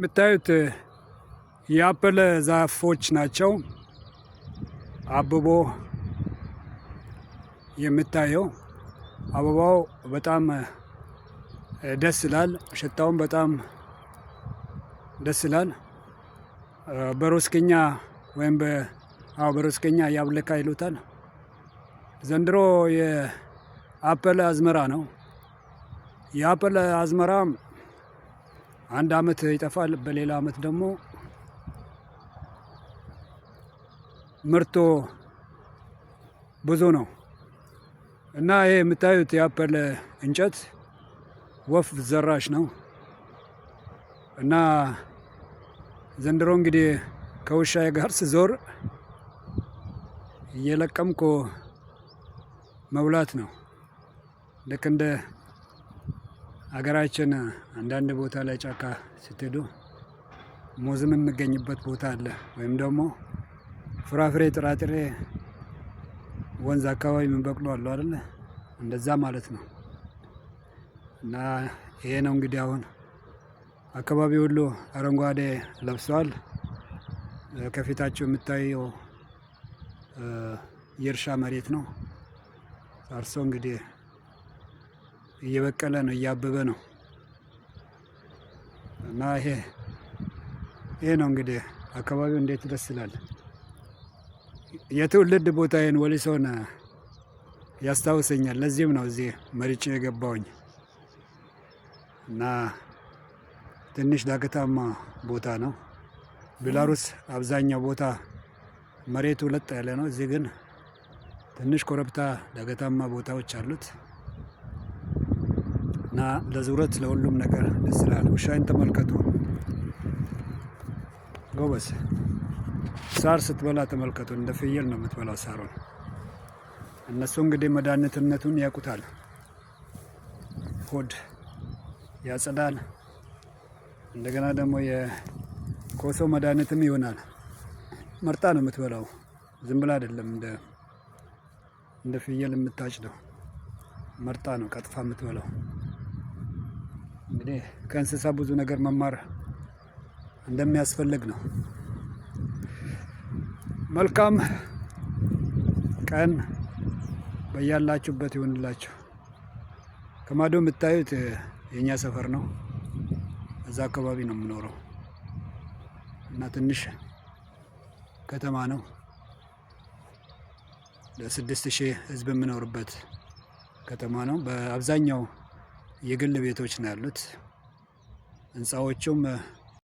የምታዩት የአፕል ዛፎች ናቸው። አብቦ የምታየው አበባው በጣም ደስ ይላል። ሽታውም በጣም ደስ ይላል። በሮስኬኛ ወይም በሮስኬኛ ያብለካ ይሉታል። ዘንድሮ የአፕል አዝመራ ነው። የአፕል አዝመራ አንድ አመት ይጠፋል፣ በሌላ አመት ደግሞ ምርቶ ብዙ ነው እና ይሄ የምታዩት የአፕል እንጨት ወፍ ዘራሽ ነው እና ዘንድሮ እንግዲህ ከውሻዬ ጋር ስዞር እየለቀምኩ መብላት ነው። ልክ እንደ ሀገራችን አንዳንድ ቦታ ላይ ጫካ ስትሄዱ ሙዝም የሚገኝበት ቦታ አለ፣ ወይም ደግሞ ፍራፍሬ ጥራጥሬ ወንዝ አካባቢ ምን በቅሎ አለው አይደለ? እንደዛ ማለት ነው። እና ይሄ ነው እንግዲህ አሁን አካባቢ ሁሉ አረንጓዴ ለብሰዋል። ከፊታቸው የምታየው የእርሻ መሬት ነው። አርሶ እንግዲህ እየበቀለ ነው፣ እያበበ ነው። እና ይሄ ነው እንግዲህ አካባቢው እንዴት ደስ ይላል። የትውልድ ቦታዬን ወሊሶን ያስታውሰኛል። ለዚህም ነው እዚህ መርጬ የገባውኝ እና ትንሽ ዳገታማ ቦታ ነው። ቤላሩስ አብዛኛው ቦታ መሬቱ ለጥ ያለ ነው። እዚህ ግን ትንሽ ኮረብታ ዳገታማ ቦታዎች አሉት እና ለዙረት ለሁሉም ነገር ደስ ይላል። ውሻዬን ተመልከቱ ጎበዝ፣ ሳር ስትበላ ተመልከቱ። እንደ ፍየል ነው የምትበላው ሳሩን። እነሱ እንግዲህ መድኃኒትነቱን ያውቁታል። ሆድ ያጸዳል። እንደገና ደግሞ የኮሶ መድኃኒትም ይሆናል። መርጣ ነው የምትበላው፣ ዝም ብላ አይደለም እንደ ፍየል የምታጭደው። መርጣ ነው ቀጥፋ የምትበላው። እንግዲህ ከእንስሳ ብዙ ነገር መማር እንደሚያስፈልግ ነው። መልካም ቀን በያላችሁበት ይሆንላችሁ። ከማዶ የምታዩት የኛ ሰፈር ነው። እዛ አካባቢ ነው የምኖረው እና ትንሽ ከተማ ነው። ለ6000 ህዝብ የምኖርበት ከተማ ነው። በአብዛኛው የግል ቤቶች ነው ያሉት። ህንፃዎቹም